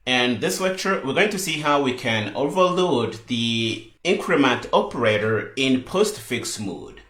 In this lecture, we're going to see how we can overload the increment operator in postfix mode.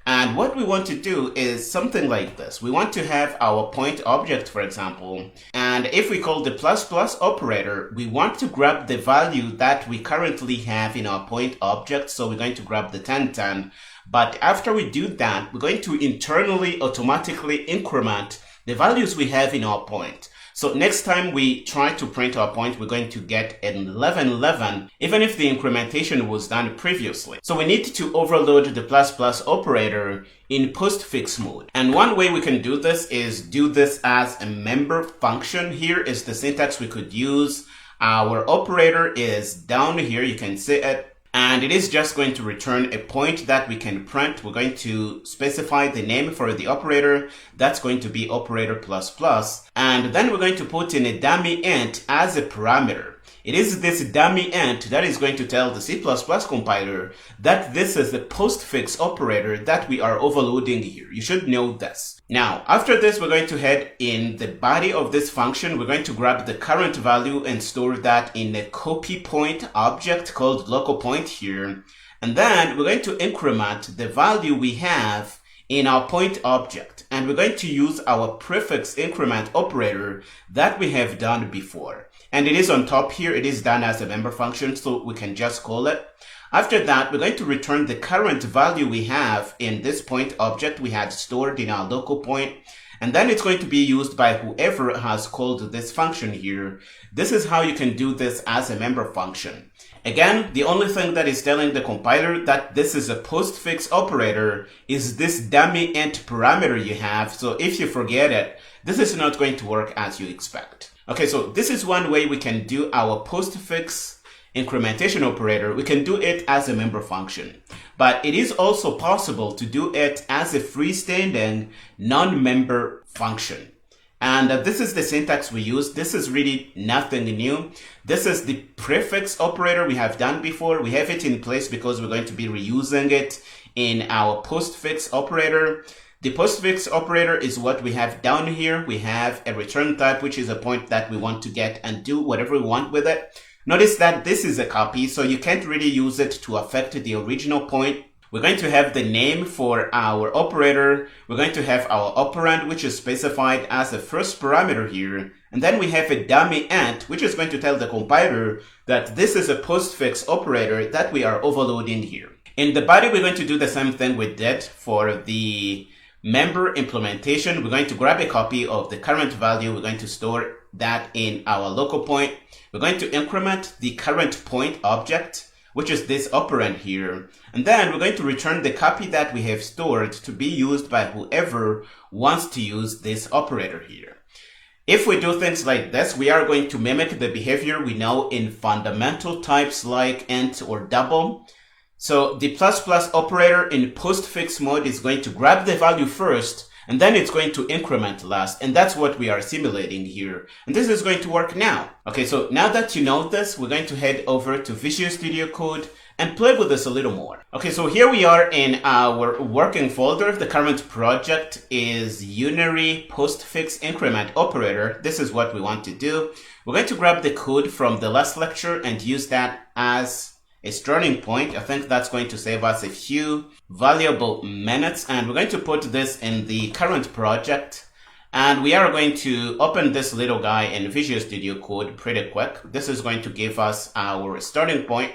And what we want to do is something like this. We want to have our point object, for example, and if we call the plus plus operator, we want to grab the value that we currently have in our point object. So we're going to grab the 1010. But after we do that, we're going to internally automatically increment the values we have in our point. So next time we try to print our point, we're going to get an 1111, even if the incrementation was done previously. So we need to overload the plus plus operator in postfix mode. And one way we can do this is do this as a member function. Here is the syntax we could use. Our operator is down here, you can see it. And it is just going to return a point that we can print. We're going to specify the name for the operator. That's going to be operator plus plus. And then we're going to put in a dummy int as a parameter. It is this dummy int that is going to tell the C++ compiler that this is the postfix operator that we are overloading here. You should know this. Now, after this, we're going to head in the body of this function. We're going to grab the current value and store that in a copy point object called local point here. And then we're going to increment the value we have in our point object. And we're going to use our prefix increment operator that we have done before. And it is on top here. It is done as a member function, so we can just call it. After that, we're going to return the current value we have in this point object we had stored in our local point. And then it's going to be used by whoever has called this function here. This is how you can do this as a member function. Again, the only thing that is telling the compiler that this is a postfix operator is this dummy int parameter you have. So if you forget it, this is not going to work as you expect. Okay, so this is one way we can do our postfix incrementation operator. We can do it as a member function, but it is also possible to do it as a freestanding non-member function. And this is the syntax we use. This is really nothing new. This is the prefix operator we have done before. We have it in place because we're going to be reusing it in our postfix operator. The postfix operator is what we have down here. We have a return type, which is a point that we want to get and do whatever we want with it. Notice that this is a copy, so you can't really use it to affect the original point. We're going to have the name for our operator. We're going to have our operand, which is specified as the first parameter here. And then we have a dummy int, which is going to tell the compiler that this is a postfix operator that we are overloading here. In the body, we're going to do the same thing we did for the member implementation. We're going to grab a copy of the current value. We're going to store that in our local point. We're going to increment the current point object, which is this operand here. And then we're going to return the copy that we have stored to be used by whoever wants to use this operator here. If we do things like this, we are going to mimic the behavior we know in fundamental types like int or double. So the plus plus operator in postfix mode is going to grab the value first, and then it's going to increment last. And that's what we are simulating here. And this is going to work now. Okay, so now that you know this, we're going to head over to Visual Studio Code and play with this a little more. Okay, so here we are in our working folder. The current project is Unary postfix increment operator. This is what we want to do. We're going to grab the code from the last lecture and use that as a starting point. I think that's going to save us a few valuable minutes, and we're going to put this in the current project. And we are going to open this little guy in Visual Studio Code pretty quick. This is going to give us our starting point.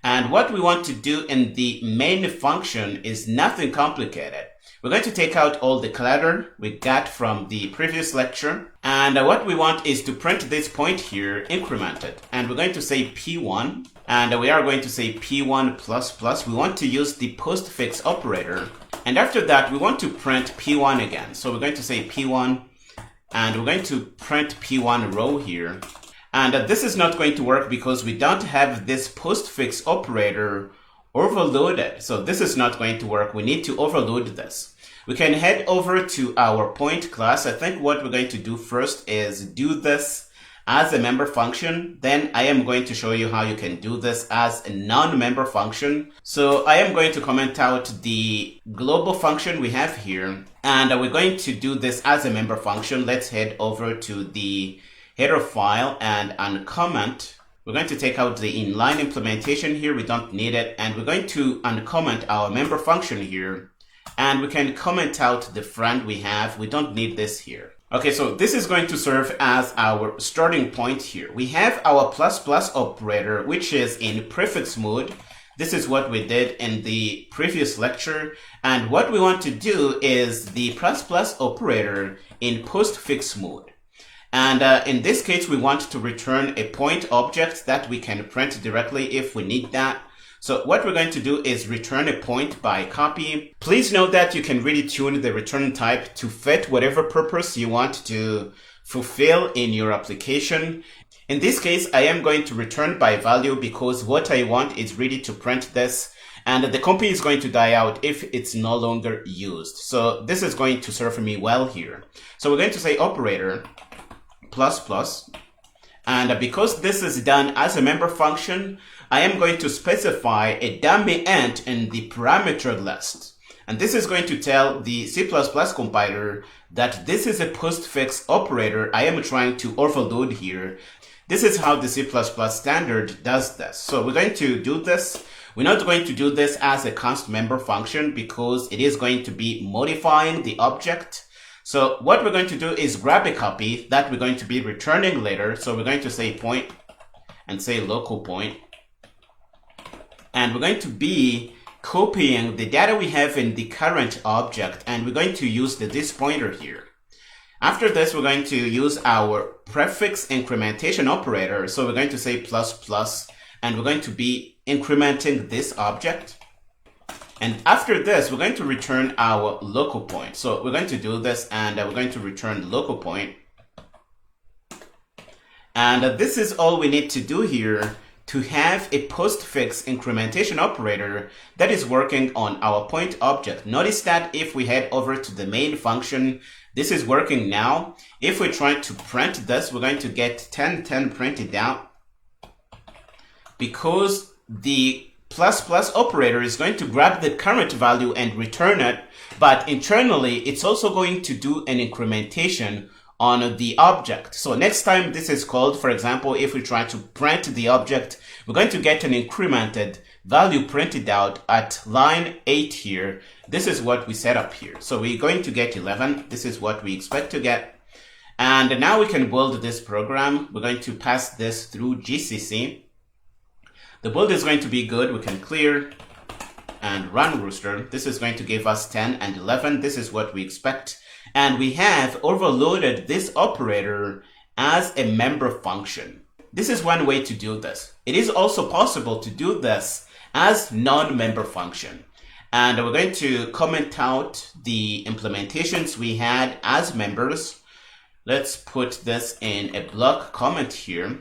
And what we want to do in the main function is nothing complicated. We're going to take out all the clutter we got from the previous lecture. And what we want is to print this point here, incremented. And we're going to say P1. And we are going to say P1 plus plus. We want to use the postfix operator. And after that, we want to print P1 again. So we're going to say P1. And we're going to print P1 row here. And this is not going to work because we don't have this postfix operator overloaded. So this is not going to work. We need to overload this. We can head over to our point class. I think what we're going to do first is do this as a member function. Then I am going to show you how you can do this as a non-member function. So I am going to comment out the global function we have here. And we're going to do this as a member function. Let's head over to the header file and uncomment. We're going to take out the inline implementation here. We don't need it. And we're going to uncomment our member function here. And we can comment out the friend we have. We don't need this here. Okay, so this is going to serve as our starting point here. We have our plus plus operator, which is in prefix mode. This is what we did in the previous lecture. And what we want to do is the plus plus operator in postfix mode. And in this case, we want to return a point object that we can print directly if we need that. So what we're going to do is return a point by copy. Please note that you can really tune the return type to fit whatever purpose you want to fulfill in your application. In this case, I am going to return by value because what I want is really to print this, and the copy is going to die out if it's no longer used. So this is going to serve me well here. So we're going to say operator plus plus, and because this is done as a member function, I am going to specify a dummy int in the parameter list. And this is going to tell the C++ compiler that this is a postfix operator I am trying to overload here. This is how the C++ standard does this. So we're going to do this. We're not going to do this as a const member function because it is going to be modifying the object. So what we're going to do is grab a copy that we're going to be returning later. So we're going to say point and say local point. And we're going to be copying the data we have in the current object, and we're going to use this pointer here. After this, we're going to use our prefix incrementation operator. So we're going to say plus plus, and we're going to be incrementing this object. And after this, we're going to return our local point. So we're going to do this, and we're going to return local point. And this is all we need to do here to have a postfix incrementation operator that is working on our point object. Notice that if we head over to the main function, this is working now. If we try to print this, we're going to get 1010 printed out because the plus plus operator is going to grab the current value and return it, but internally it's also going to do an incrementation on the object. So next time this is called, for example, if we try to print the object, we're going to get an incremented value printed out at line 8 here. This is what we set up here. So we're going to get 11. This is what we expect to get. And now we can build this program. We're going to pass this through GCC. The build is going to be good. We can clear and run Rooster. This is going to give us 10 and 11. This is what we expect. And we have overloaded this operator as a member function. This is one way to do this. It is also possible to do this as non-member function. And we're going to comment out the implementations we had as members. Let's put this in a block comment here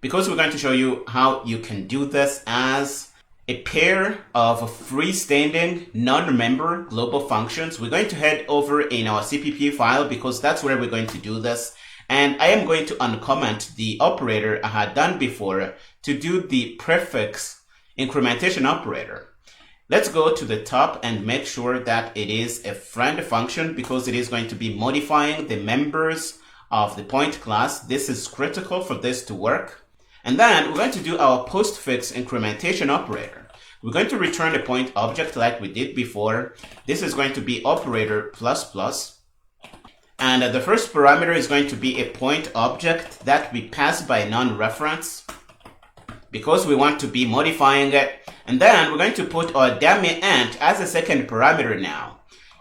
because we're going to show you how you can do this as a pair of freestanding non-member global functions. We're going to head over in our CPP file because that's where we're going to do this. And I am going to uncomment the operator I had done before to do the prefix incrementation operator. Let's go to the top and make sure that it is a friend function because it is going to be modifying the members of the point class. This is critical for this to work. And then we're going to do our postfix incrementation operator. We're going to return a point object like we did before. This is going to be operator plus plus. And the first parameter is going to be a point object that we pass by non-reference because we want to be modifying it. And then we're going to put our dummy int as a second parameter now.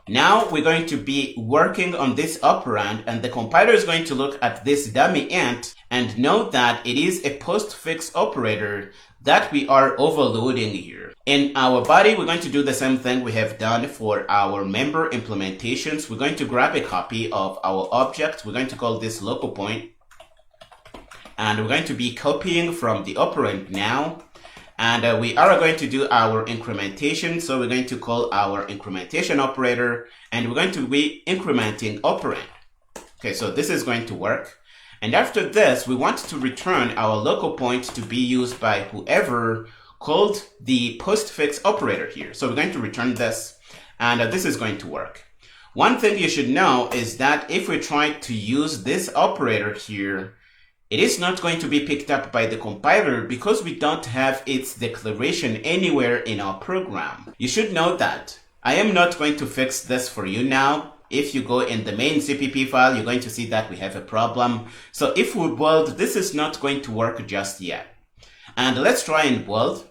Now we're going to be working on this operand, and the compiler is going to look at this dummy int and note that it is a postfix operator that we are overloading here. In our body, we're going to do the same thing we have done for our member implementations. We're going to grab a copy of our object. We're going to call this local point. And we're going to be copying from the operand now. And we are going to do our incrementation. So we're going to call our incrementation operator. And we're going to be incrementing operand. Okay, so this is going to work. And after this, we want to return our local point to be used by whoever called the postfix operator here. So we're going to return this, and this is going to work. One thing you should know is that if we try to use this operator here, it is not going to be picked up by the compiler because we don't have its declaration anywhere in our program. You should know that. I am not going to fix this for you now. If you go in the main CPP file, you're going to see that we have a problem. So if we build, this is not going to work just yet. And let's try and build.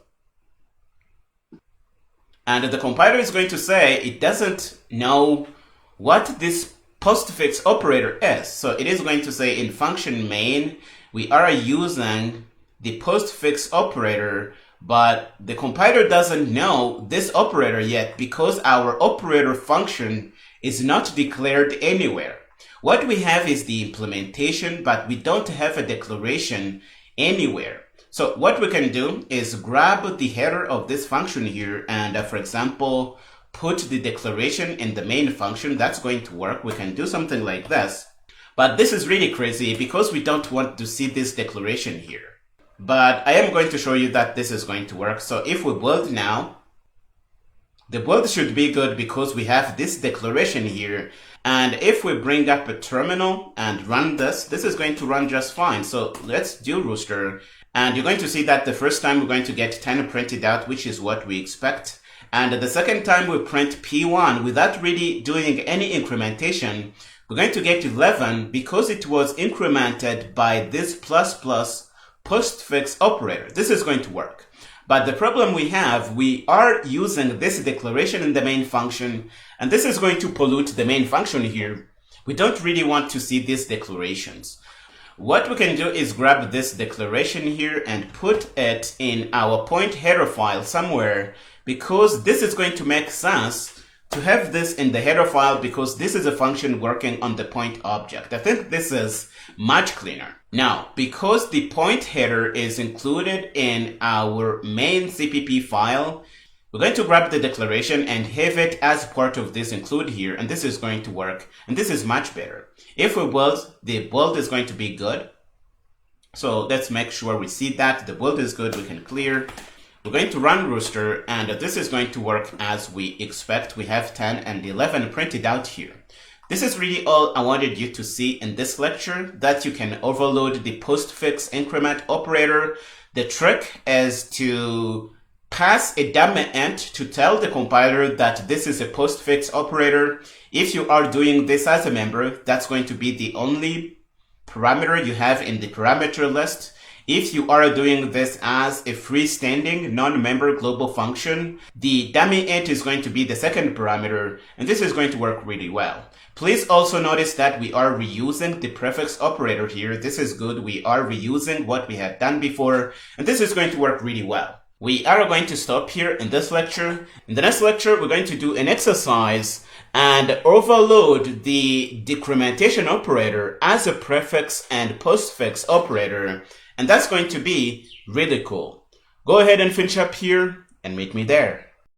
And the compiler is going to say it doesn't know what this postfix operator is. So it is going to say in function main, we are using the postfix operator, but the compiler doesn't know this operator yet because our operator function is not declared anywhere. What we have is the implementation, but we don't have a declaration anywhere. So what we can do is grab the header of this function here and, for example, put the declaration in the main function. That's going to work. We can do something like this. But this is really crazy because we don't want to see this declaration here. But I am going to show you that this is going to work. So if we build now, the build should be good because we have this declaration here. And if we bring up a terminal and run this, this is going to run just fine. So let's do rooster. And you're going to see that the first time we're going to get 10 printed out, which is what we expect. And the second time we print P1 without really doing any incrementation, we're going to get 11 because it was incremented by this plus postfix operator. This is going to work. But the problem we have, we are using this declaration in the main function, and this is going to pollute the main function here. We don't really want to see these declarations. What we can do is grab this declaration here and put it in our point header file somewhere, because this is going to make sense to have this in the header file because this is a function working on the point object. I think this is much cleaner. Now, because the point header is included in our main CPP file, we're going to grab the declaration and have it as part of this include here, and this is going to work, and this is much better. If we build, the build is going to be good. So let's make sure we see that the build is good, we can clear. We're going to run rooster, and this is going to work as we expect. We have 10 and 11 printed out here. This is really all I wanted you to see in this lecture, that you can overload the postfix increment operator. The trick is to pass a dummy int to tell the compiler that this is a postfix operator. If you are doing this as a member, that's going to be the only parameter you have in the parameter list. If you are doing this as a freestanding non-member global function, the dummy int is going to be the second parameter, and this is going to work really well. Please also notice that we are reusing the prefix operator here. This is good. We are reusing what we had done before, and this is going to work really well. We are going to stop here in this lecture. In the next lecture, we're going to do an exercise and overload the decrementation operator as a prefix and postfix operator. And that's going to be really cool. Go ahead and finish up here and meet me there.